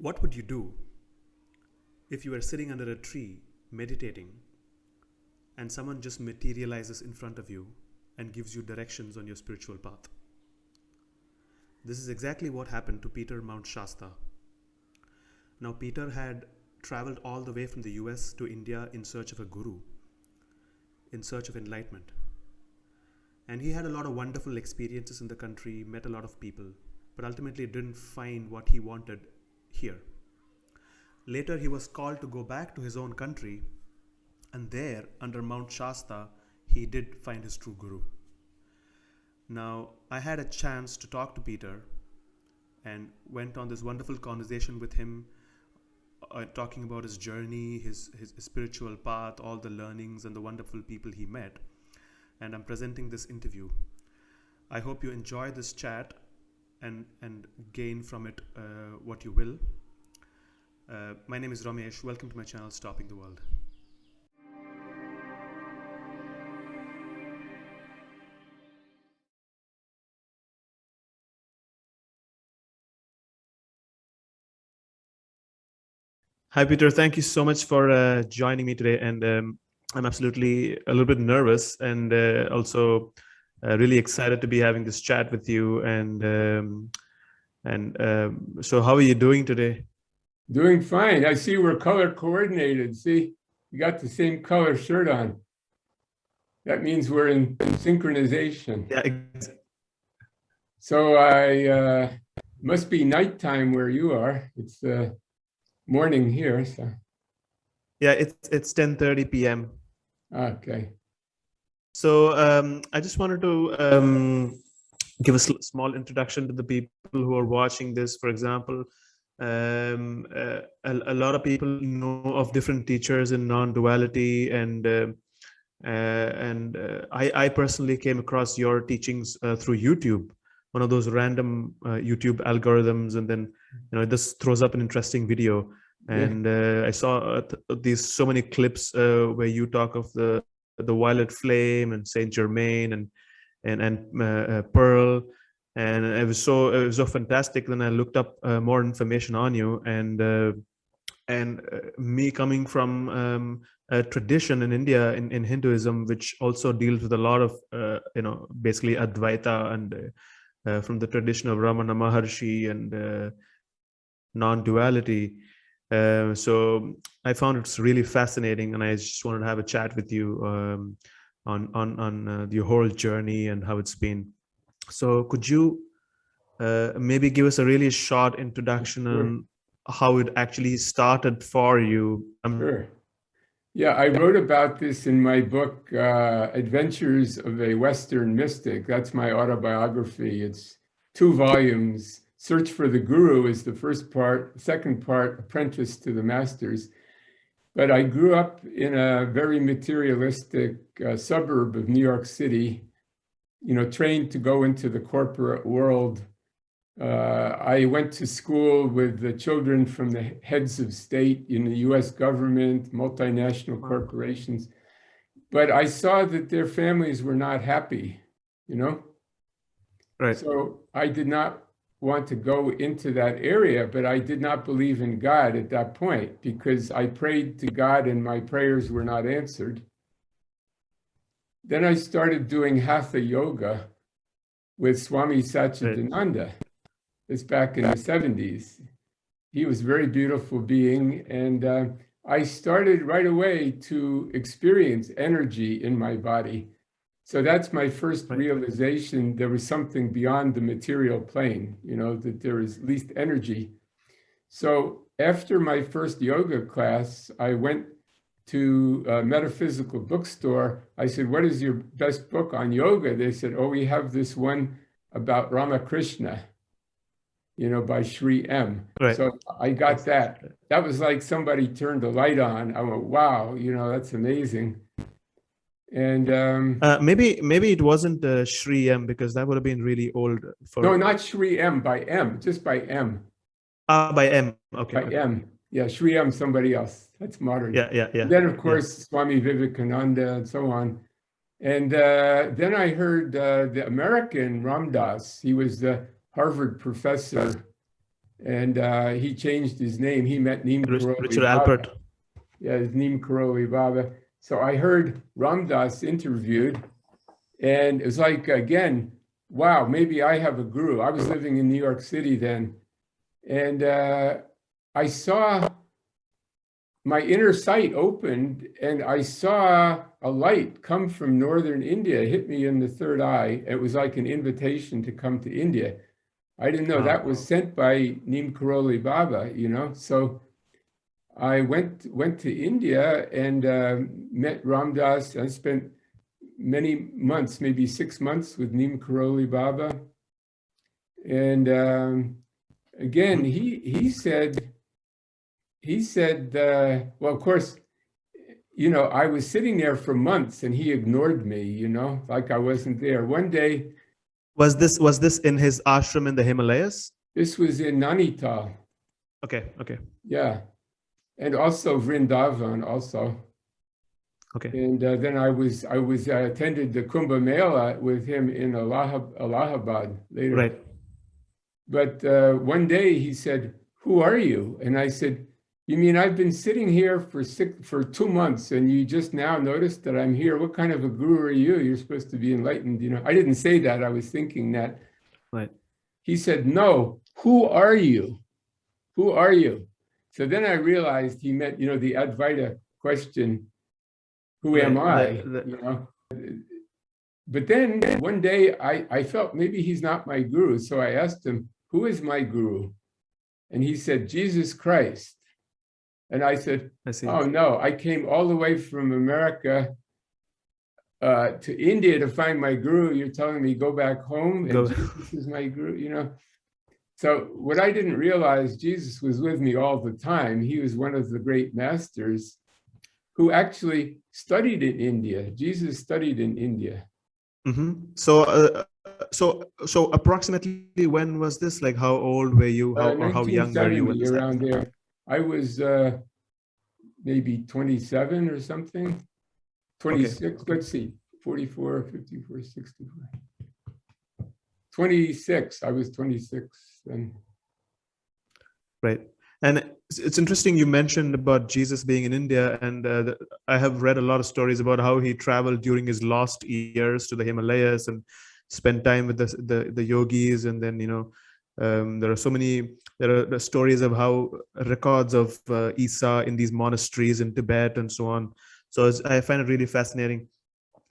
What would you do if you were sitting under a tree meditating and someone just materializes in front of you and gives you directions on your spiritual path? This is exactly what happened to Peter Mount Shasta. Now, Peter had traveled all the way from the US to India in search of a guru, in search of enlightenment. And he had a lot of wonderful experiences in the country, met a lot of people, but ultimately didn't find what he wanted here. Later, he was called to go back to his own country, and there, under Mount Shasta, he did find his true guru. Now, I had a chance to talk to Peter and went on this wonderful conversation with him, talking about his journey, his spiritual path, all the learnings, and the wonderful people he met. And I'm presenting this interview. I hope you enjoy this chat and gain from it what you will. My name is Ramesh. Welcome to my channel, Stopping the World. Hi, Peter. Thank you so much for joining me today. And I'm absolutely a little bit nervous and also really excited to be having this chat with you. So how are you doing today? Doing fine. I see we're color coordinated. See, we got the same color shirt on. That means we're in synchronization. Yeah. So I must be nighttime where you are. It's morning here. So Yeah, it's 10:30 p.m. Okay. So I just wanted to give a small introduction to the people who are watching this. For example, a lot of people know of different teachers in non-duality, and I personally came across your teachings through YouTube, one of those random YouTube algorithms, and then this throws up an interesting video. And I saw these so many clips where you talk of the violet flame and Saint Germain and Pearl, and it was so fantastic. Then I looked up more information on you, and me coming from a tradition in India in Hinduism, which also deals with a lot of basically Advaita and from the tradition of Ramana Maharshi and non-duality. So I found it's really fascinating, and I just wanted to have a chat with you on your whole journey and how it's been. So could you maybe give us a really short introduction on how it actually started for you? Sure. Yeah, I wrote about this in my book, Adventures of a Western Mystic. That's my autobiography. It's 2 volumes. Search for the Guru is the first part. The second part, Apprentice to the Masters. But I grew up in a very materialistic suburb of New York City, trained to go into the corporate world. I went to school with the children from the heads of state in the US government, multinational corporations. But I saw that their families were not happy, Right. So I did not want to go into that area, but I did not believe in God at that point because I prayed to God and my prayers were not answered. Then I started doing Hatha yoga with Swami Satchidananda. It's back in the 70s. He was a very beautiful being, and I started right away to experience energy in my body. So that's my first realization. There was something beyond the material plane, that there is at least energy. So after my first yoga class, I went to a metaphysical bookstore. I said, "What is your best book on yoga?" They said, "Oh, we have this one about Ramakrishna, by Sri M." Right. So I got that. That was like somebody turned a light on. I went, wow, that's amazing. And maybe it wasn't Sri M, because that would have been really old. No, not Sri M, by M, just by M. By M. Okay. By M. Yeah, Sri M, somebody else. That's modern. Yeah. And then, of course, Swami Vivekananda and so on. And then I heard the American Ram Dass. He was the Harvard professor And he changed his name. He met Neem Richard Karoli Alpert. Baba. Yeah, it's Neem Karoli Baba. So I heard Ram Dass interviewed, and it was like, again, wow, maybe I have a guru. I was living in New York City then. And I saw my inner sight opened, and I saw a light come from northern India, hit me in the third eye. It was like an invitation to come to India. I didn't know that was sent by Neem Karoli Baba, So I went to India and met Ram Dass. I spent many months, maybe 6 months, with Neem Karoli Baba. And again, he said, well, of course, I was sitting there for months and he ignored me, like I wasn't there. One day, Was this in his ashram in the Himalayas? this was in Nainital. Okay. Yeah. And also Vrindavan also. Okay. And then I attended the Kumbh Mela with him in Allahabad later. Right. But one day he said, "Who are you?" And I said, "You mean I've been sitting here for 2 months and you just now noticed that I'm here? What kind of a guru are you? You're supposed to be enlightened." I didn't say that. I was thinking that. Right. He said, "No, who are you? Who are you?" So then I realized he meant, the Advaita question, who am I? But then one day I felt maybe he's not my guru. So I asked him, "Who is my guru?" And he said, "Jesus Christ." And I said, I see. "Oh no, I came all the way from America to India to find my guru. You're telling me go back home and Jesus is my guru, So what I didn't realize, Jesus was with me all the time. He was one of the great masters who actually studied in India. Jesus studied in India. Mm-hmm. So approximately when was this? Like, how old were you? How young were you when this around happened? there. I was maybe 27 or something. 26, okay. Let's see, 44, 54, 64. 26, I was 26 then. Right. And it's interesting you mentioned about Jesus being in India, and I have read a lot of stories about how he traveled during his lost years to the Himalayas and spent time with the yogis. And then, there are stories of how records of Isa in these monasteries in Tibet and so on. So I find it really fascinating,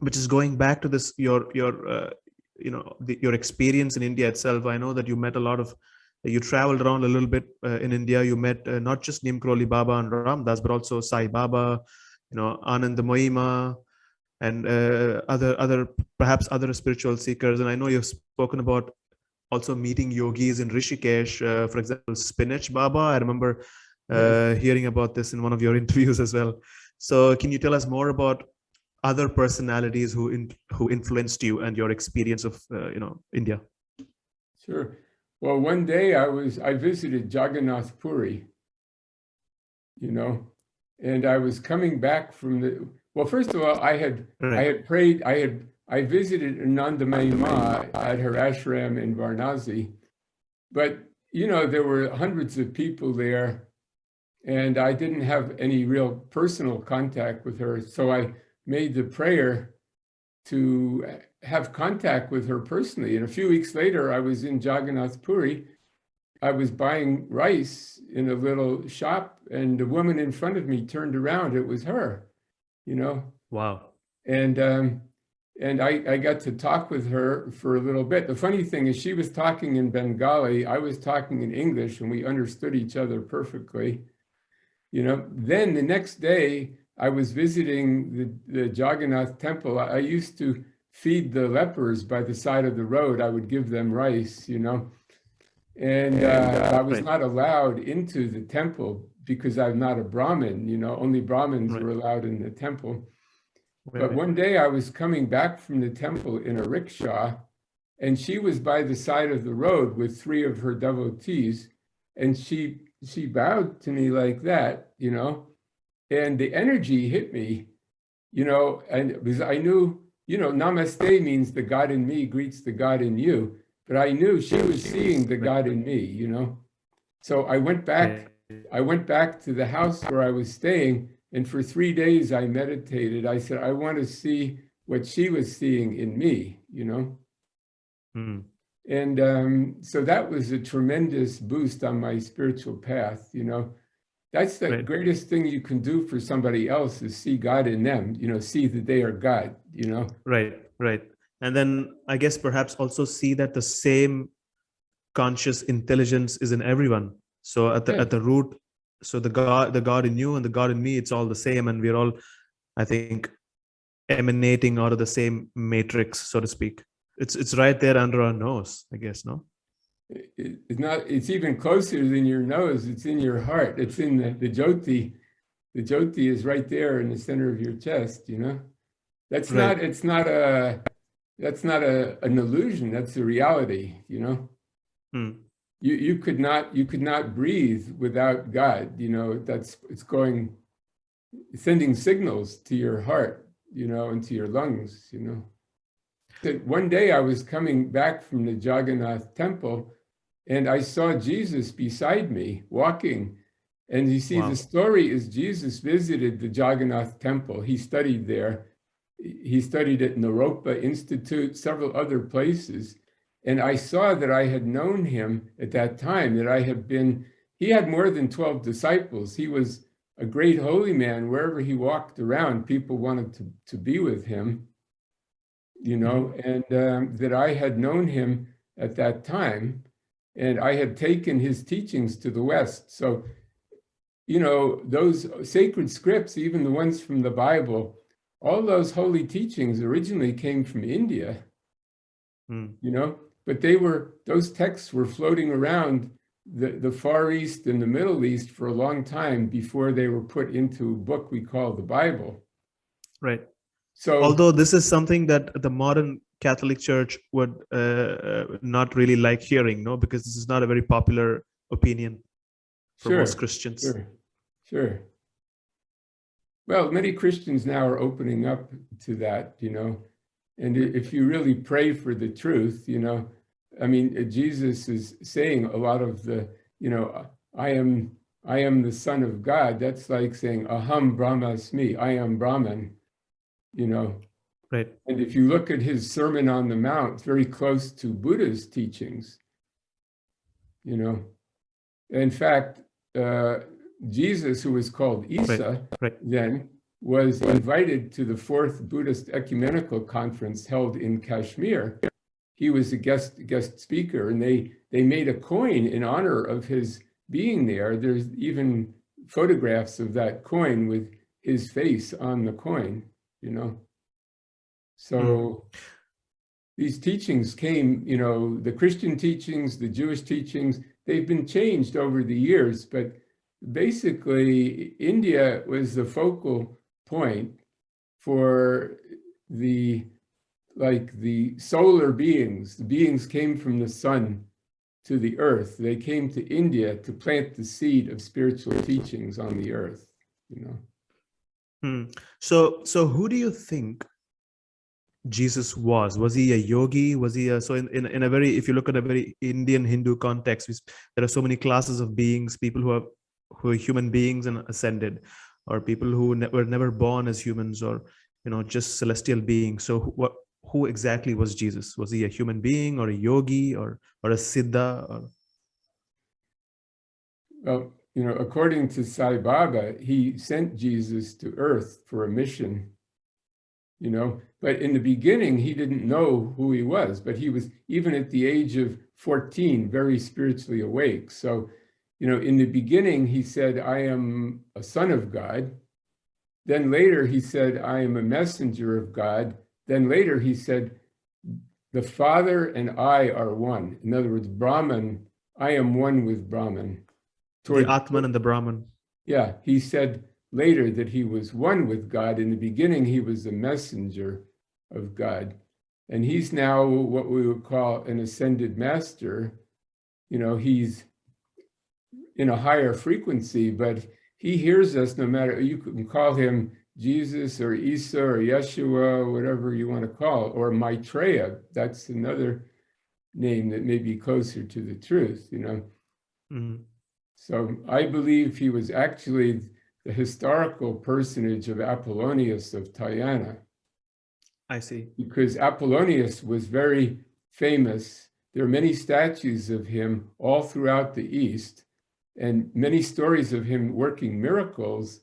which is going back to this, your experience in India itself. I know that you traveled around a little bit in India. You met not just Neem Karoli Baba and Ram Dass, but also Sai Baba, Anand Mahima, and perhaps other spiritual seekers. And I know you've spoken about also meeting yogis in Rishikesh, for example, Spinach Baba. I remember hearing about this in one of your interviews as well. So can you tell us more about other personalities who influenced you and your experience of India? Sure. Well, one day I visited Jagannath Puri, and I was coming back from well, first of all, I had prayed, I visited Ananda Mahima at her ashram in Varanasi, but there were hundreds of people there, and I didn't have any real personal contact with her. So I made the prayer to have contact with her personally. And a few weeks later, I was in Jagannath Puri. I was buying rice in a little shop, and the woman in front of me turned around. It was her, Wow. And I got to talk with her for a little bit. The funny thing is she was talking in Bengali, I was talking in English, and we understood each other perfectly. Then the next day, I was visiting the Jagannath temple. I used to feed the lepers by the side of the road. I would give them rice, and I was not allowed into the temple because I'm not a Brahmin, only Brahmins were allowed in the temple. But one day I was coming back from the temple in a rickshaw, and she was by the side of the road with 3 of her devotees, and she bowed to me like that, and the energy hit me, and because I knew, namaste means the God in me greets the God in you, but I knew she was seeing the God in me, So I went back to the house where I was staying, and for 3 days I meditated. I said, I want to see what she was seeing in me, you know? Hmm. And so that was a tremendous boost on my spiritual path, you know? That's the Right. greatest thing you can do for somebody else, is see God in them, you know, see that they are God, you know? Right. Right. And then I guess perhaps also see that the same conscious intelligence is in everyone. So at Yes. the root, so the God in you and the God in me, it's all the same, and we're all, I think, emanating out of the same matrix, so to speak. It's right there under our nose, I guess. No. It's not, it's even closer than your nose. It's in your heart. It's in the jyoti. The jyoti is right there in the center of your chest, you know? That's Right. not, that's not an illusion. That's the reality, you know? Hmm. You could not breathe without God, you know? It's going, sending signals to your heart, you know, and to your lungs, you know? That one day I was coming back from the Jagannath temple, and I saw Jesus beside me walking. And you see, the Wow. story is Jesus visited the Jagannath temple. He studied there. He studied at Naropa Institute, several other places. And I saw that I had known him at that time, that I had been, he had more than 12 disciples. He was a great holy man. Wherever he walked around, people wanted to be with him, you know, Mhm. and that I had known him at that time, and I had taken his teachings to the West. So, you know, those sacred scripts, even the ones from the Bible, all those holy teachings originally came from India, Hmm. you know, but those texts were floating around the Far East and the Middle East for a long time before they were put into a book we call the Bible. Right. So, Although this is something that the modern Catholic Church would not really like hearing, no, because this is not a very popular opinion for most sure, Christians. sure, sure. Well, many Christians now are opening up to that, you know. And if you really pray for the truth, you know, I mean, Jesus is saying a lot of the, you know, I am the Son of God. That's like saying, Aham Brahmasmi, I am Brahman, you know. Right. And if you look at his Sermon on the Mount, it's very close to Buddha's teachings, you know. In fact, Jesus, who was called Right. Isa, Right. then was invited to the fourth Buddhist ecumenical conference held in Kashmir. He was a guest speaker, and they made a coin in honor of his being there. There's even photographs of that coin with his face on the coin, you know. Hmm. So these teachings came, you know, the Christian teachings, the Jewish teachings, they've been changed over the years, but basically India was the focal point for the solar beings. The beings came from the sun to the earth. They came to India to plant the seed of spiritual teachings on the earth, you know. Hmm. So who do you think Jesus was? Was he a yogi? Was he a, so in a very, if you look at a very Indian Hindu context, there are so many classes of beings, people who are human beings and ascended, or people who were never born as humans, or just celestial beings. So who exactly was Jesus? Was he a human being, or a yogi, or a siddha? Or... Well, you know, according to Sai Baba, he sent Jesus to earth for a mission, you know, but in the beginning, he didn't know who he was, but he was, even at the age of 14, very spiritually awake. So, you know, in the beginning, he said, I am a son of God. Then later, he said, I am a messenger of God. Then later, he said, the Father and I are one. In other words, Brahman, I am one with Brahman. The Atman and the Brahman. Yeah, he said later that he was one with God. In the beginning, he was a messenger of God. And he's now what we would call an ascended master. You know, he's in a higher frequency, but he hears us no matter, you can call him Jesus or Isa or Yeshua, whatever you want to call, or Maitreya. That's another name that may be closer to the truth, you know. Mhm. So I believe he was actually the historical personage of Apollonius of Tyana, I see. because Apollonius was very famous. There are many statues of him all throughout the East, and many stories of him working miracles.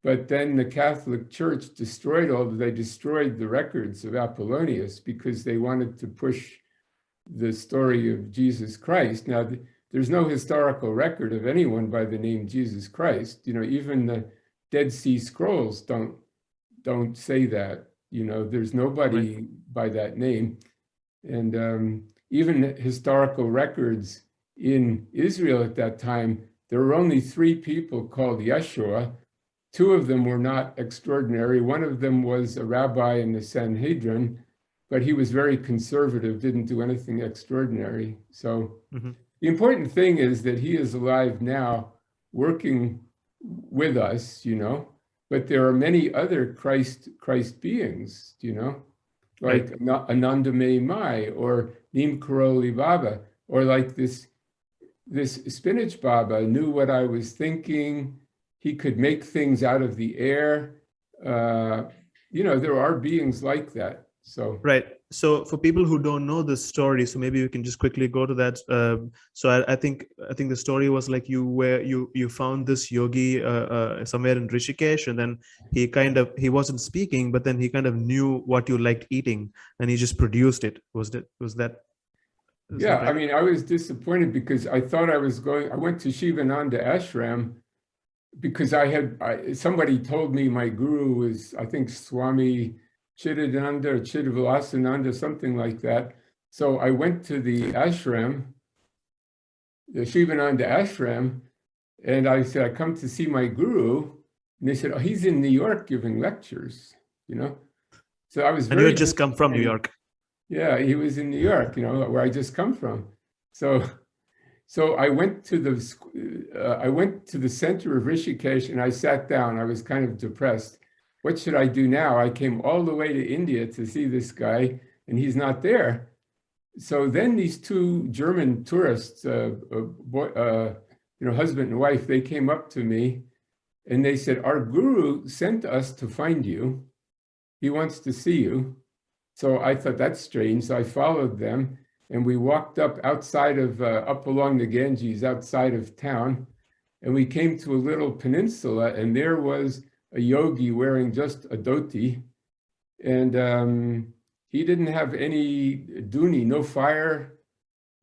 But then the Catholic Church they destroyed the records of Apollonius because they wanted to push the story of Jesus Christ. Now, there's no historical record of anyone by the name Jesus Christ. Even the Dead Sea Scrolls don't say that. There's nobody Right. by that name. And even historical records in Israel at that time, there were only 3 people called Yeshua. 2 of them were not extraordinary. One of them was a rabbi in the Sanhedrin, but he was very conservative, didn't do anything extraordinary. So Mhm. the important thing is that he is alive now, working with us, but there are many other Christ beings, like Right. Ananda Mai or Neem Karoli Baba, or like this spinach Baba knew what I was thinking. He could make things out of the air. There are beings like that. So Right. So for people who don't know this story, so maybe we can just quickly go to that. I think the story was like you found this yogi somewhere in Rishikesh, and then he wasn't speaking, but then he kind of knew what you liked eating, and he just produced it. Is yeah, that I right? mean, I was disappointed because I thought I went to Shivananda Ashram because somebody told me my guru was, I think, Swami Chidananda or Chidavilasananda, something like that. So I went to the ashram, the Shivananda ashram, and I said, I come to see my guru. And they said, oh, he's in New York giving lectures, you know? So I was And you very had just come from New disappointed. York. Yeah, he was in New York, where I just come from. So I went to the center of Rishikesh and I sat down. I was kind of depressed. What should I do now? I came all the way to India to see this guy, and he's not there. So then these 2 German tourists, husband and wife, they came up to me and they said, "Our guru sent us to find you. He wants to see you." So I thought that's strange. So I followed them and we walked up along the Ganges outside of town. And we came to a little peninsula and there was a yogi wearing just a dhoti. And he didn't have any dhuni, no fire,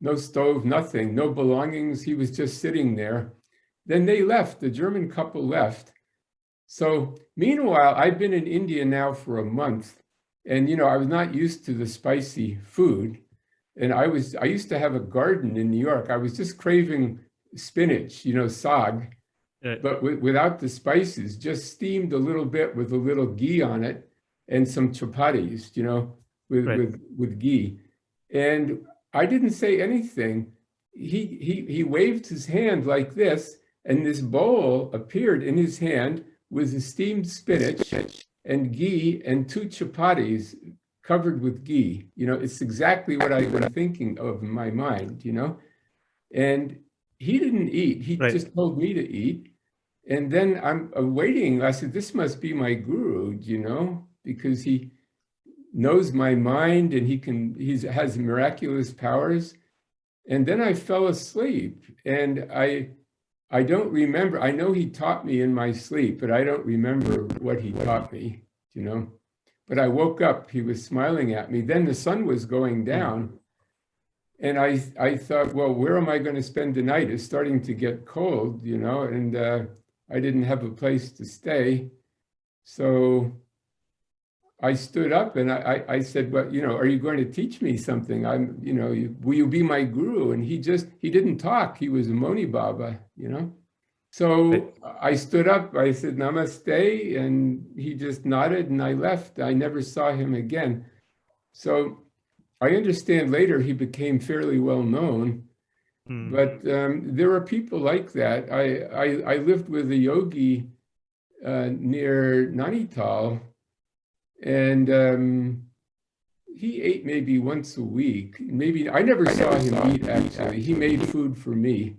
no stove, nothing, no belongings. He was just sitting there. Then they left, the German couple left. So meanwhile, I've been in India now for a month, and I was not used to the spicy food. And I used to have a garden in New York. I was just craving spinach, sag, Right. but without the spices, just steamed a little bit with a little ghee on it and some chapatis, Right. with ghee. And I didn't say anything. He waved his hand like this, and this bowl appeared in his hand with the steamed spinach and ghee and 2 chapatis covered with ghee. It's exactly what I've been thinking of in my mind, And he didn't eat. He Right. just told me to eat. And then I'm waiting. I said, this must be my guru, because he knows my mind and he has miraculous powers. And then I fell asleep and I don't remember. I know he taught me in my sleep, but I don't remember what he taught me, But I woke up, he was smiling at me. Then the sun was going Hmm. down. And I thought, well, where am I going to spend the night? It's starting to get cold, and I didn't have a place to stay. So I stood up and I said, well, are you going to teach me something? Will you be my guru? And he didn't talk. He was a Moni Baba, Right. So I stood up, I said, namaste, and he just nodded and I left. I never saw him again. So I understand later he became fairly well known, Hmm. but there are people like that. I lived with a yogi near Nainital, and he ate maybe once a week. Maybe I never saw him eat, actually. He made food for me.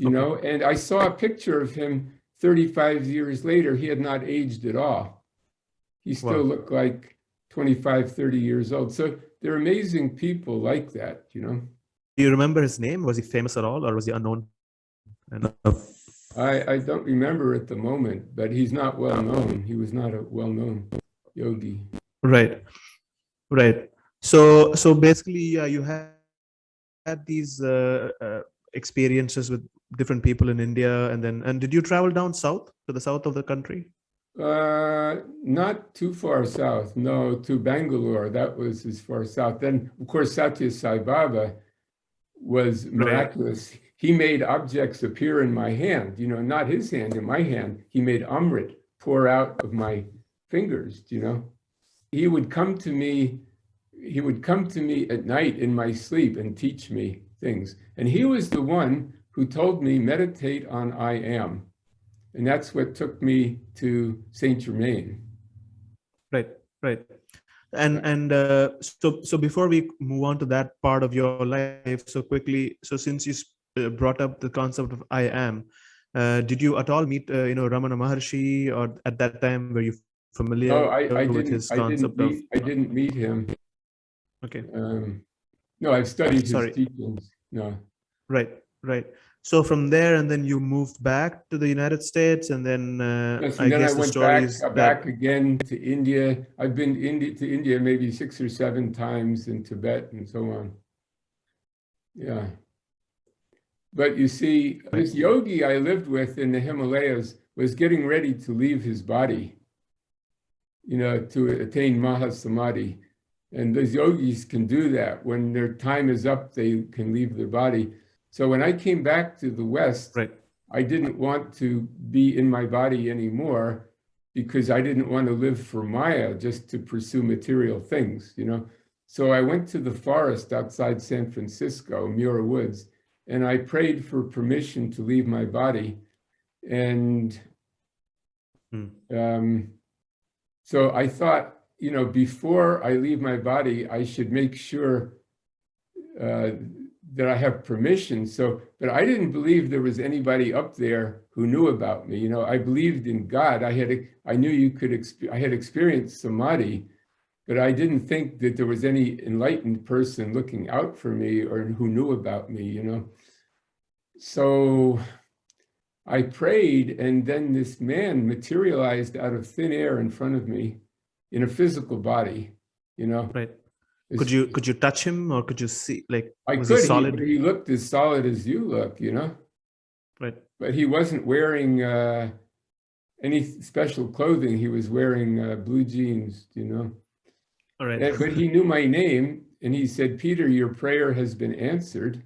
you know, and I saw a picture of him 35 years later. He had not aged at all. He still looked like 25, 30 years old. So they're amazing people like that, you know. Do you remember his name? Was he famous at all, or was he unknown? I don't remember at the moment, but he's not well known. He was not a well-known yogi. Right, right. So basically, you had these experiences with different people in India, and did you travel down south to the south of the country? Not too far south, no, to Bangalore. That was as far south. Then, of course, Satya Sai Baba was miraculous. Right. He made objects appear in my hand, you know, not his hand, in my hand. He made Amrit pour out of my fingers, you know. He would come to me at night in my sleep and teach me things. And he was the one who told me, meditate on I am. And that's what took me to Saint Germain. Right, right. So before we move on to that part of your life, so quickly, so since you brought up the concept of I am, did you at all meet Ramana Maharshi, or at that time were you familiar No, I with didn't. his concept of? I didn't meet him. Okay. No, I've studied his Sorry. teachings. No. Right, right. So from there, and then you moved back to the United States, and then Yes, I and then guess I the went story back is that. back again to India. I've been to India maybe 6 or 7 times, in Tibet and so on. Yeah. But you see, this yogi I lived with in the Himalayas was getting ready to leave his body, you know, to attain Mahasamadhi. And those yogis can do that. When their time is up, they can leave their body. So when I came back to the West, Right. I didn't want to be in my body anymore, because I didn't want to live for Maya just to pursue material things, you know. So I went to the forest outside San Francisco, Muir Woods, and I prayed for permission to leave my body. And so I thought, you know, before I leave my body, I should make sure that I have permission. So, but I didn't believe there was anybody up there who knew about me. You know, I believed in God. I knew you could, I had experienced samadhi, but I didn't think that there was any enlightened person looking out for me or who knew about me, you know. So I prayed, and then this man materialized out of thin air in front of me in a physical body, you know. Right. Could you touch him, or could you see, like, I was could. he solid? He looked as solid as you look, you know. Right. But he wasn't wearing any special clothing. He was wearing blue jeans, you know. All right. But he knew my name, and he said, "Peter, your prayer has been answered."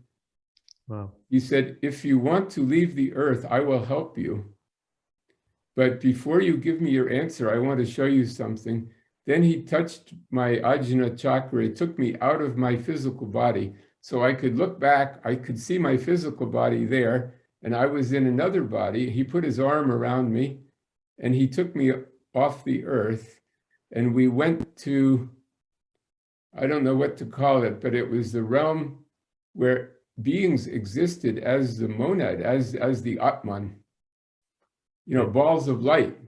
Wow. He said, "If you want to leave the earth, I will help you. But before you give me your answer, I want to show you something." Then he touched my Ajna chakra. It took me out of my physical body. So I could look back, I could see my physical body there, and I was in another body. He put his arm around me, and he took me off the earth, and we went to, I don't know what to call it, but it was the realm where beings existed as the monad, as the Atman, you know, balls of light.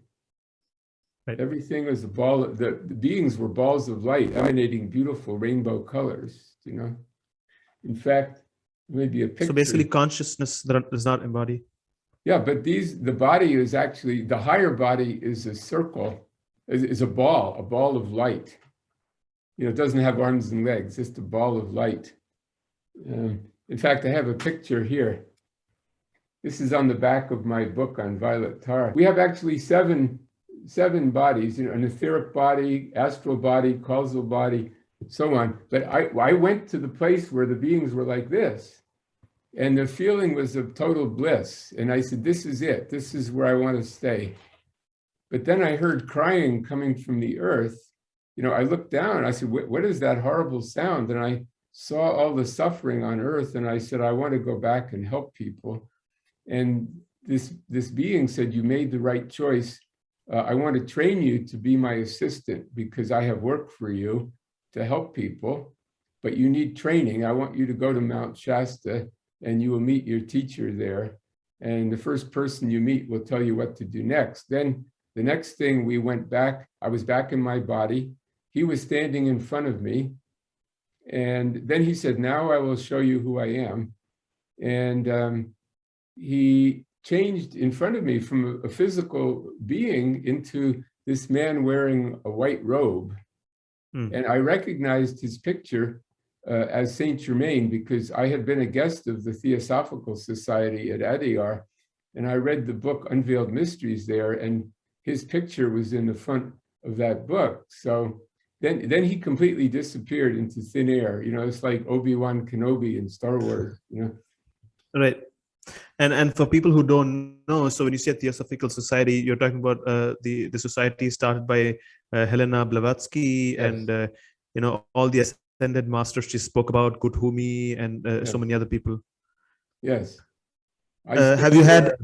Right. Everything was a ball. The beings were balls of light emanating beautiful rainbow colors, you know. In fact, maybe a picture. So basically, consciousness that does not embody. Yeah, but the body is actually, the higher body is a circle, is a ball of light. You know, it doesn't have arms and legs, just a ball of light. In fact, I have a picture here. This is on the back of my book on Violet Tara. We have actually seven bodies, you know, an etheric body, astral body, causal body, so on. But I went to the place where the beings were like this, and the feeling was of total bliss. And I said, this is it. This is where I want to stay. But then I heard crying coming from the earth. You know, I looked down and I said, what is that horrible sound? And I saw all the suffering on earth, and I said, I want to go back and help people. And this being said, you made the right choice. I want to train you to be my assistant, because I have work for you to help people, but you need training. I want you to go to Mount Shasta, and you will meet your teacher there. And the first person you meet will tell you what to do next. Then the next thing, we went back. I was back in my body. He was standing in front of me. And then he said, now I will show you who I am. And he changed in front of me from a physical being into this man wearing a white robe. And I recognized his picture as Saint Germain, because I had been a guest of the Theosophical Society at Adyar, and I read the book Unveiled Mysteries there, and his picture was in the front of that book. So then he completely disappeared into thin air. It's like Obi-Wan Kenobi in Star Wars. Right. And for people who don't know, so when you say Theosophical Society, you're talking about the society started by Helena Blavatsky, Yes. and all the ascended masters she spoke about, Kuthumi, and Yes. so many other people. Yes. Have you had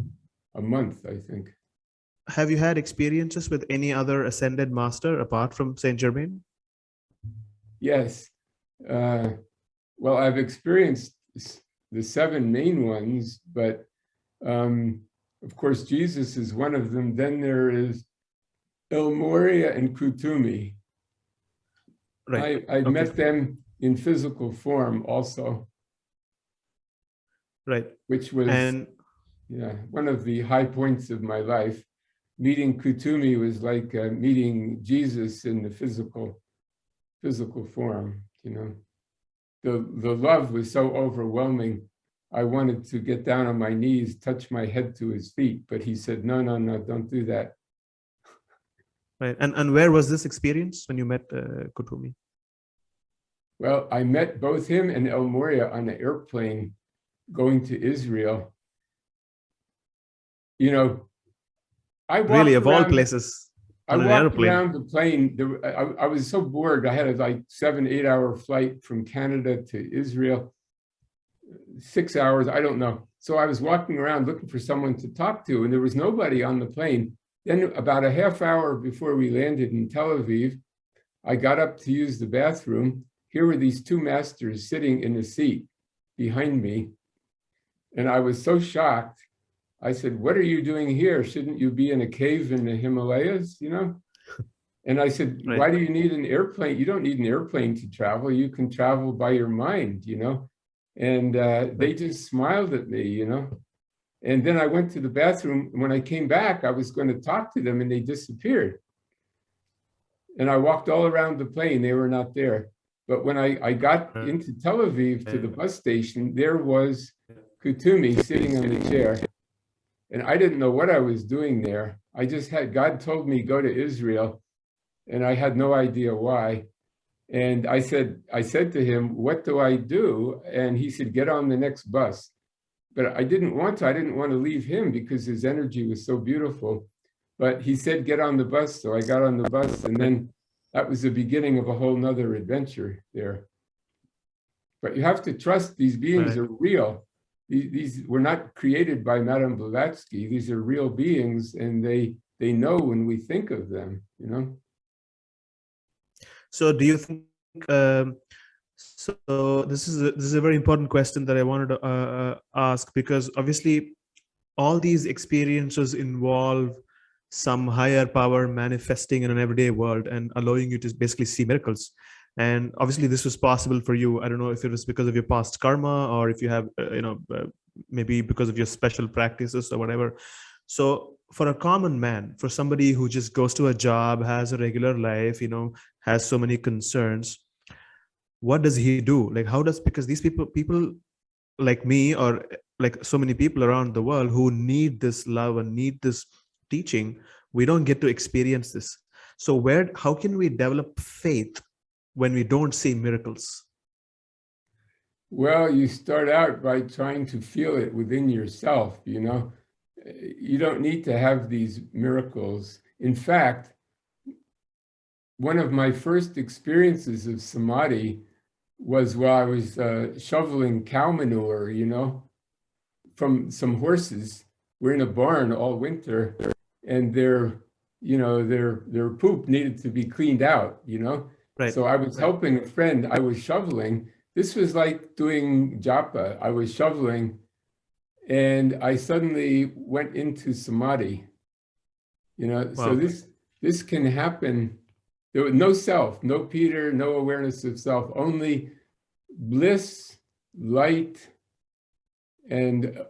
a month, I think. Have you had experiences with any other ascended master apart from Saint Germain? Yes. Well, I've experienced the 7 main ones, but of course, Jesus is one of them. Then there is El Moria and Kuthumi. Right. I've Okay. met them in physical form also. Right. Which was one of the high points of my life. Meeting Kuthumi was like meeting Jesus in the physical form. The love was so overwhelming. I wanted to get down on my knees, touch my head to his feet, but he said, no, don't do that. Right. And where was this experience when you met Kuthumi? Well, I met both him and El Moria on an airplane going to Israel. I walked really, of around, all places, I on an walked airplane. around the plane. I was so bored. I had a 7-8 hour flight from Canada to Israel, 6 hours, I don't know. So I was walking around looking for someone to talk to, and there was nobody on the plane. Then about a half hour before we landed in Tel Aviv, I got up to use the bathroom. Here were these 2 masters sitting in the seat behind me. And I was so shocked. I said, what are you doing here? Shouldn't you be in a cave in the Himalayas, And I said, Right. Why do you need an airplane? You don't need an airplane to travel. You can travel by your mind, And they just smiled at me, And then I went to the bathroom. When I came back, I was going to talk to them, and they disappeared. And I walked all around the plane. They were not there. But when I got into Tel Aviv to the bus station, there was Kuthumi sitting on the chair. And I didn't know what I was doing there. I just God told me go to Israel, and I had no idea why. And I said to him, what do I do? And he said, get on the next bus. But I didn't want to leave him because his energy was so beautiful. But he said, get on the bus. So I got on the bus, and then that was the beginning of a whole nother adventure there. But you have to trust these beings are real. These were not created by Madame Blavatsky. These are real beings, and they know when we think of them, So do you think, so this is a very important question that I wanted to ask, because obviously all these experiences involve some higher power manifesting in an everyday world and allowing you to basically see miracles. And obviously this was possible for you. I don't know if it was because of your past karma, or if you have, maybe because of your special practices or whatever. So for a common man, for somebody who just goes to a job, has a regular life, has so many concerns, what does he do? Like, because these people like me, or like so many people around the world who need this love and need this teaching, we don't get to experience this. So how can we develop faith when we don't see miracles? Well, you start out by trying to feel it within yourself, You don't need to have these miracles. In fact, one of my first experiences of samadhi was while I was shoveling cow manure, from some horses. We're in a barn all winter, and their poop needed to be cleaned out, Right. So I was helping a friend. I was shoveling. This was like doing japa. I was shoveling, and I suddenly went into samadhi. So Wow. this can happen. There was no self, no Peter, no awareness of self, only bliss, light, and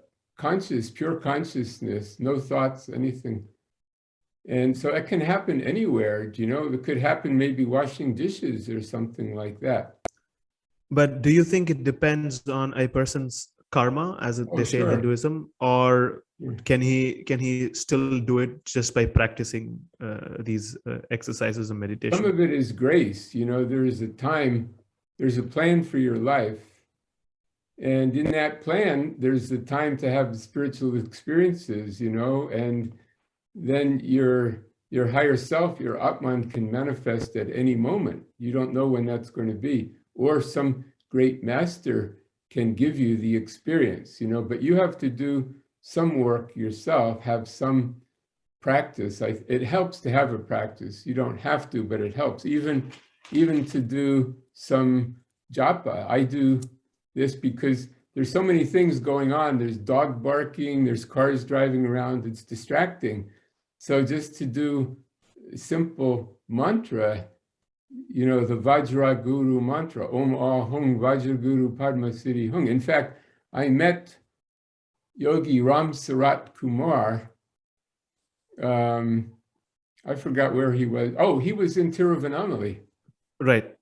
pure consciousness, no thoughts, anything. And so it can happen anywhere, it could happen maybe washing dishes or something like that. But do you think it depends on a person's karma, as Oh, they say in sure. Hinduism, or Yeah. can he still do it just by practicing these exercises of Some meditation? of it is grace, there's a plan for your life. And in that plan, there's the time to have spiritual experiences, and then your higher self, your Atman, can manifest at any moment. You don't know when that's going to be. Or some great master can give you the experience, but you have to do some work yourself, have some practice. It helps to have a practice. You don't have to, but it helps. Even to do some japa. I do this because there's so many things going on. There's dog barking, there's cars driving around, it's distracting. So just to do simple mantra, the Vajra Guru mantra, Om Ahung Vajra Guru Padma Siddhi Hung. In fact, I met Yogi Ram Sarat Kumar. I forgot where he was. Oh, he was in Tiruvannamalai. Right.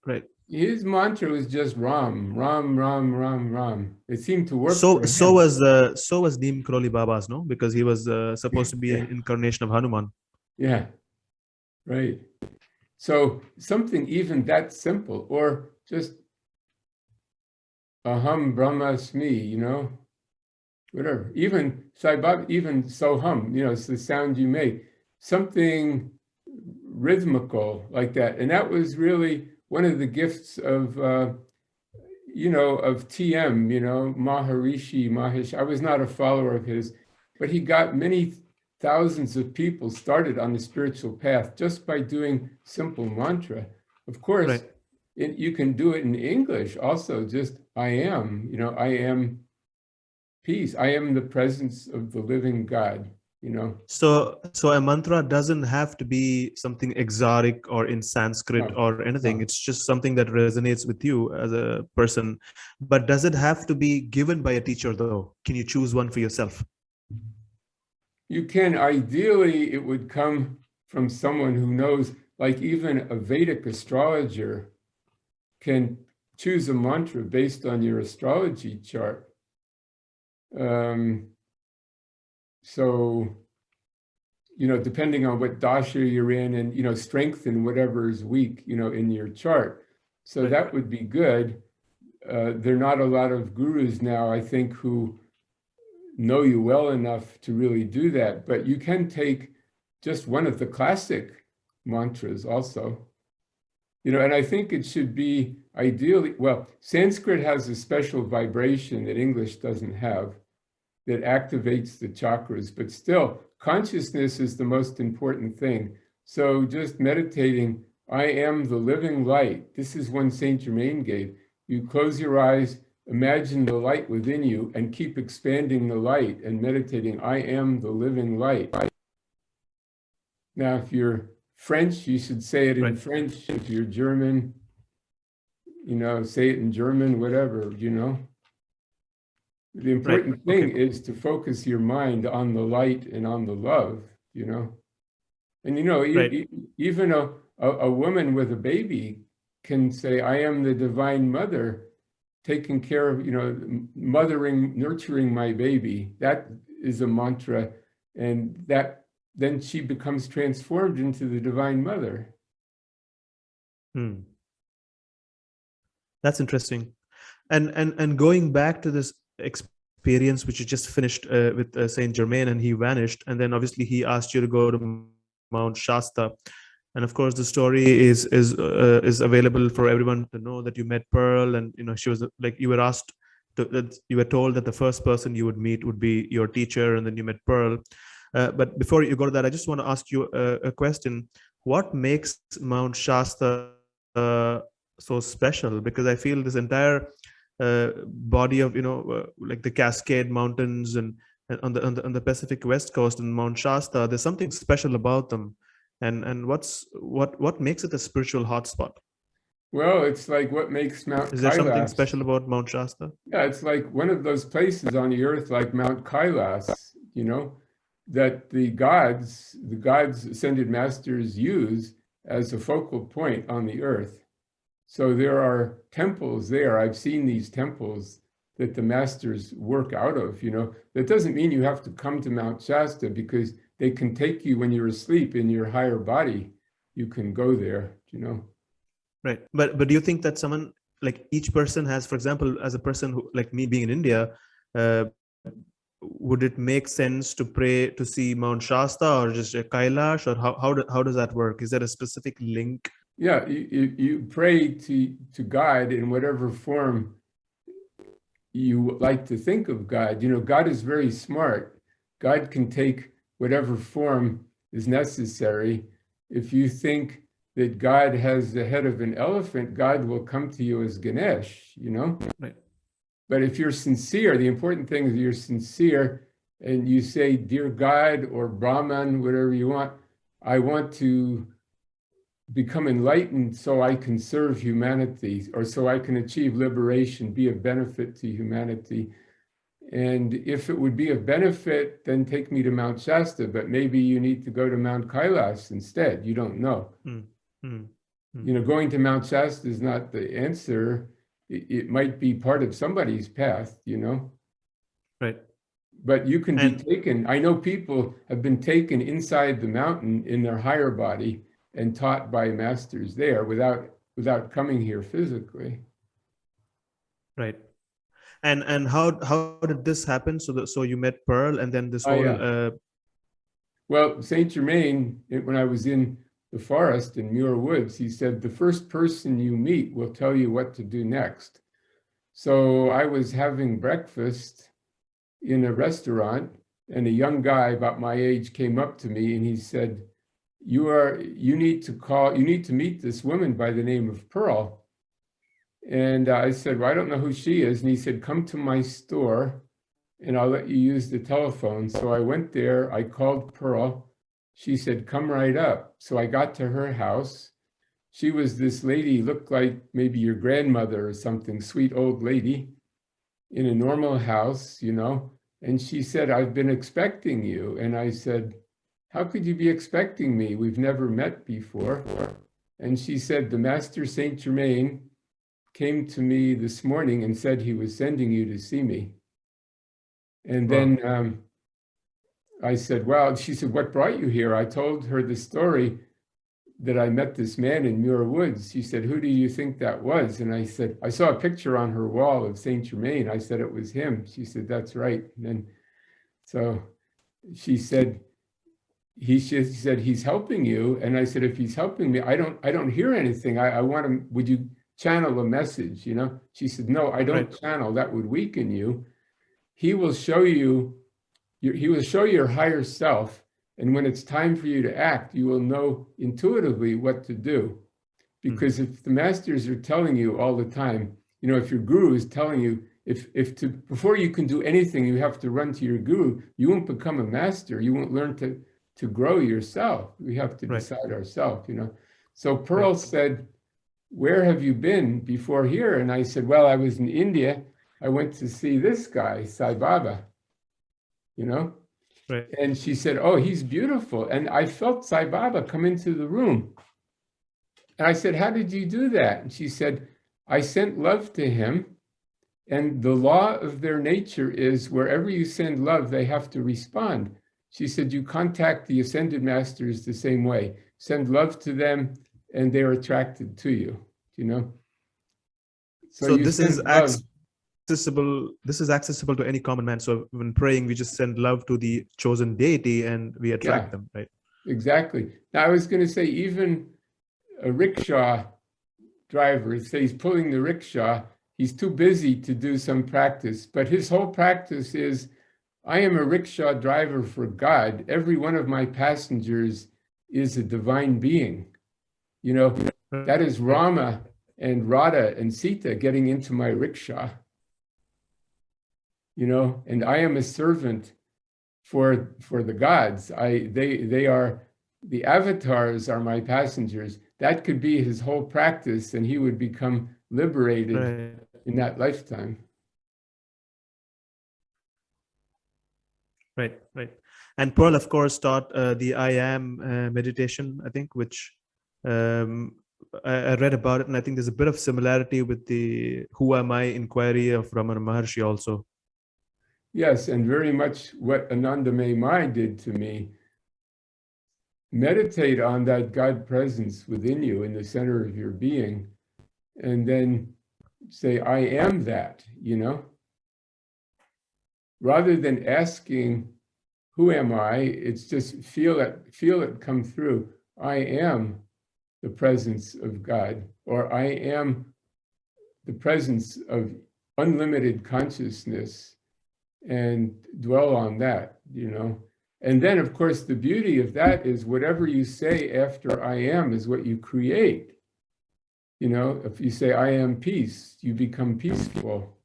His mantra was just Ram, Ram, Ram, Ram, Ram. It seemed to work So for so him. was so was Neem Karoli Baba's, no? Because he was supposed to be Yeah, an incarnation of Hanuman. yeah, right. So something even that simple, or just Aham Brahmasmi, whatever. Even Sai Baba, even Soham, it's the sound you make. Something rhythmical like that. And that was really one of the gifts of TM, Maharishi Mahesh. I was not a follower of his, but he got many thousands of people started on the spiritual path just by doing simple mantra. Of course, Right. you can do it in English also, just I am, I am peace. I am the presence of the living God, So a mantra doesn't have to be something exotic or in Sanskrit No, or anything. no. It's just something that resonates with you as a person. But does it have to be given by a teacher though? Can you choose one for yourself? You can, ideally, it would come from someone who knows, like even a Vedic astrologer can choose a mantra based on your astrology chart. So, depending on what dasha you're in and, strengthen whatever is weak, in your chart. So Right. that would be good. There are not a lot of gurus now, I think, who know you well enough to really do that, but you can take just one of the classic mantras also. And I think it should be ideally, well, Sanskrit has a special vibration that English doesn't have that activates the chakras, but still, consciousness is the most important thing. So just meditating, I am the living light. This is one Saint Germain gave. You close your eyes, imagine the light within you, and keep expanding the light and meditating, I am the living light. Now, if you're French, you should say it in Right. French. If you're German, say it in German, whatever, The Right. important Okay. thing is to focus your mind on the light and on the love, And, Right. even a woman with a baby can say, I am the divine mother, taking care of, mothering, nurturing my baby. That is a mantra. And then she becomes transformed into the divine mother. That's interesting. And going back to this experience which you just finished with Saint Germain, and he vanished, and then obviously he asked you to go to Mount Shasta, and of course the story is available for everyone to know, that you met Pearl, and she was like, you were asked that you were told that the first person you would meet would be your teacher, and then you met Pearl. But before you go to that, I just want to ask you a question. What makes Mount Shasta so special? Because I feel this entire body of, like the Cascade Mountains, and on the Pacific West Coast and Mount Shasta. There's something special about them. And what makes it a spiritual hotspot? Well, it's like what makes Mount Is there something Kailas. special about Mount Shasta? Yeah, it's like one of those places on the earth like Mount Kailas, that the gods, ascended masters use as a focal point on the earth. So there are temples there. I've seen these temples that the masters work out of, That doesn't mean you have to come to Mount Shasta, because they can take you when you're asleep in your higher body. You can go there, Right. But do you think that someone, like each person has, for example, as a person who, like me being in India, uh, would it make sense to pray to see Mount Shasta or just a Kailash, or how does that work? Is there a specific link? Yeah, you pray to God in whatever form you like to think of God. God is very smart. God can take whatever form is necessary. If you think that God has the head of an elephant, God will come to you as Ganesh, Right. But if you're sincere, the important thing is you're sincere and you say, "Dear God," or Brahman, whatever you want, "I want to become enlightened so I can serve humanity, or so I can achieve liberation, be of benefit to humanity. And if it would be of benefit, then take me to Mount Shasta, but maybe you need to go to Mount Kailas instead. You don't know." Going to Mount Shasta is not the answer. It might be part of somebody's path, Right. But you can be taken. I know people have been taken inside the mountain in their higher body and taught by masters there without coming here physically. Right. And how did this happen? So you met Pearl, and then this whole Yeah. Well, Saint Germain, when I was in the forest in Muir Woods, he said, "The first person you meet will tell you what to do next." So I was having breakfast in a restaurant, and a young guy about my age came up to me and he said, you need to meet this woman by the name of Pearl." And I said, "Well, I don't know who she is." And he said, "Come to my store and I'll let you use the telephone." So I went there, I called Pearl. She said, "Come right up." So I got to her house. She was this lady, looked like maybe your grandmother or something, sweet old lady in a normal house, And she said, "I've been expecting you." And I said, "How could you be expecting me? We've never met before." And she said, "The Master Saint Germain came to me this morning and said he was sending you to see me." And then I said, "Well," she said, "What brought you here?" I told her the story that I met this man in Muir Woods. She said, "Who do you think that was?" And I said, I saw a picture on her wall of Saint Germain. I said, "It was him." She said, "That's right." And then, so she said, she said, "He's helping you." And I said, "If he's helping me, I don't hear anything. I want him, would you channel a message, She said, "No, I don't channel. That would weaken you. He will show you your higher self. And when it's time for you to act, you will know intuitively what to do." Because if the masters are telling you all the time, if your guru is telling you, before you can do anything, you have to run to your guru, you won't become a master. You won't learn to grow yourself. We have to decide ourselves, So Pearl said, "Where have you been before here?" And I said, "Well, I was in India. I went to see this guy, Sai Baba, Right. And she said, "Oh, he's beautiful." And I felt Sai Baba come into the room. And I said, "How did you do that?" And she said, "I sent love to him. And the law of their nature is wherever you send love, they have to respond." She said, "You contact the ascended masters the same way. Send love to them and they're attracted to you, So you this send is love. this is accessible to any common man. So when praying, we just send love to the chosen deity and we attract them, right? Exactly. Now I was going to say, even a rickshaw driver, say he's pulling the rickshaw, he's too busy to do some practice, but his whole practice is, "I am a rickshaw driver for God. Every one of my passengers is a divine being." That is Rama and Radha and Sita getting into my rickshaw. and I am a servant for the gods. They are the avatars are my passengers. That could be his whole practice, and he would become liberated Right. in that lifetime. Right. Right. And Pearl, of course, taught the I am meditation, I think, which um, I read about it, and I think there's a bit of similarity with the Who Am I inquiry of Ramana Maharshi also. Yes, and very much what Anandamayi Mai did to me. Meditate on that God presence within you in the center of your being, and then say, I am that, Rather than asking, who am I? It's just feel it come through. I am the presence of God, or I am the presence of unlimited consciousness, and dwell on that, And then, of course, the beauty of that is whatever you say after I am is what you create. If you say, I am peace, you become peaceful.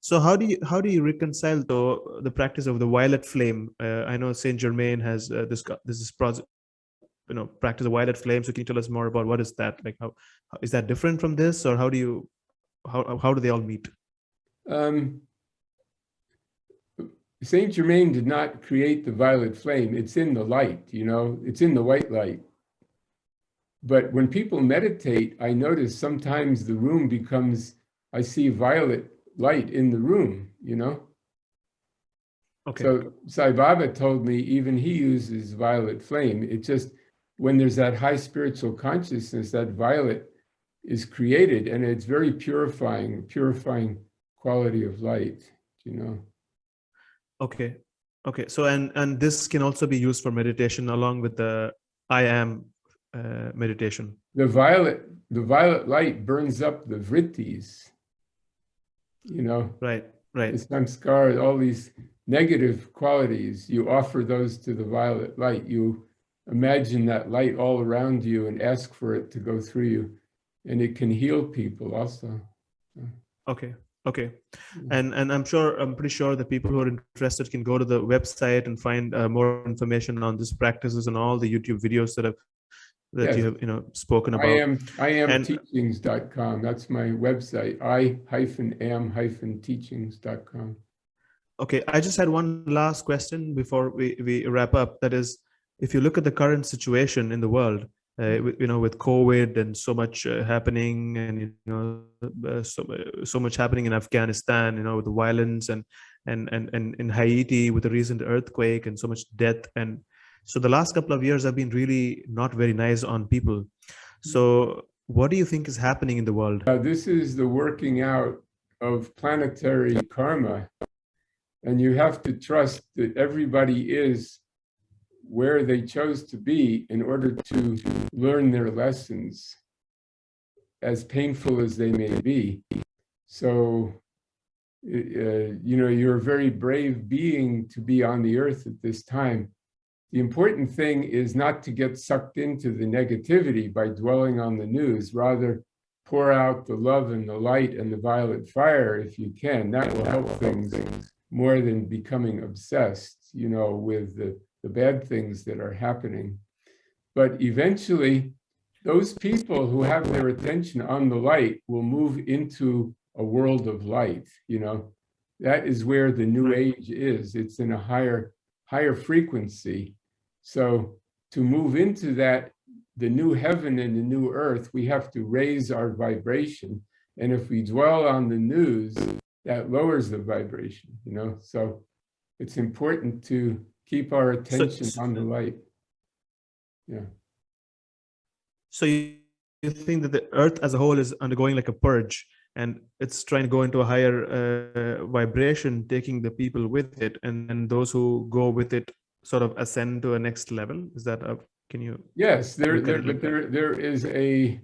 So how do you reconcile the practice of the violet flame? I know Saint Germain has this project, practice of violet flame. So can you tell us more about what is that? Like, how is that different from this, or how do they all meet? Saint Germain did not create the violet flame. It's in the light, it's in the white light. But when people meditate, I notice sometimes the room becomes, I see violet light in the room, Okay. So Sai Baba told me even he uses violet flame. It just, when there's that high spiritual consciousness, that violet is created, and it's very purifying quality of light, Okay. So and this can also be used for meditation along with the I am meditation. The violet light burns up the vrittis, Right. the samskara, all these negative qualities. You offer those to the violet light. You imagine that light all around you and ask for it to go through you, and it can heal people also. Okay. And I'm pretty sure the people who are interested can go to the website and find more information on these practices and all the YouTube videos that Yes. you have spoken about. I am teachings.com. That's my website. I-am-teachings.com. Okay, I just had one last question before we wrap up. That is, if you look at the current situation in the world, with COVID and so much happening, and so much happening in Afghanistan, with the violence, and in Haiti with the recent earthquake and so much death, and so the last couple of years have been really not very nice on people. So, what do you think is happening in the world? This is the working out of planetary karma, and you have to trust that everybody is where they chose to be in order to learn their lessons, as painful as they may be. So, you're a very brave being to be on the earth at this time. The important thing is not to get sucked into the negativity by dwelling on the news. Rather, pour out the love and the light and the violet fire if you can. That will help things more than becoming obsessed, with the bad things that are happening. But eventually, those people who have their attention on the light will move into a world of light, That is where the new age is. It's in a higher frequency. So to move into that, the new heaven and the new earth, we have to raise our vibration. And if we dwell on the news, that lowers the vibration, So it's important to keep our attention on the light. Yeah. So you think that the earth as a whole is undergoing like a purge, and it's trying to go into a higher vibration, taking the people with it, and those who go with it sort of ascend to a next level? Is that can you? Yes, there is a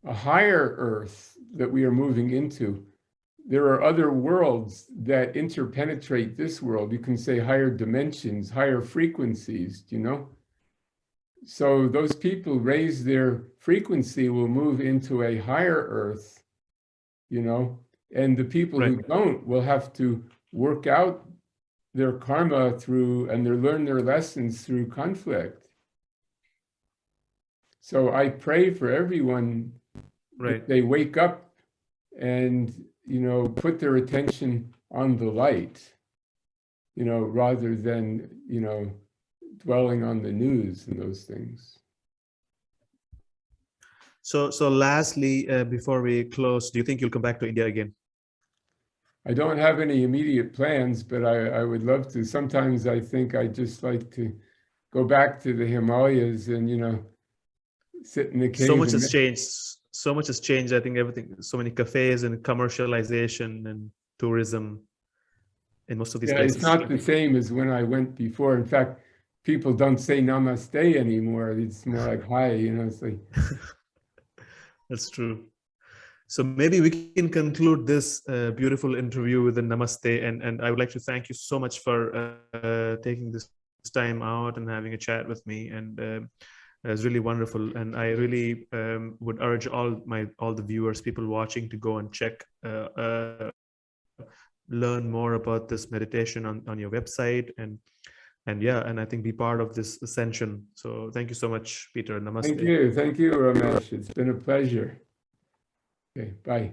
higher earth that we are moving into. There are other worlds that interpenetrate this world. You can say higher dimensions, higher frequencies, So those people raise their frequency, will move into a higher earth, And the people who don't will have to work out their karma through, and they learn their lessons through conflict. So I pray for everyone that they wake up and, put their attention on the light, rather than, dwelling on the news and those things. So lastly, before we close, do you think you'll come back to India again? I don't have any immediate plans, but I would love to. Sometimes I think I'd just like to go back to the Himalayas and, sit in the cave. So much has changed. So much has changed. I think everything, so many cafes and commercialization and tourism in most of these places. It's not the same as when I went before. In fact, people don't say namaste anymore. It's more like hi, it's like. That's true. So maybe we can conclude this beautiful interview with a namaste. And I would like to thank you so much for taking this time out and having a chat with me. And it was really wonderful. And I really would urge all the viewers, people watching, to go and check, learn more about this meditation on your website. And I think be part of this ascension. So thank you so much, Peter. Namaste. Thank you, Ramesh. It's been a pleasure. Okay, bye.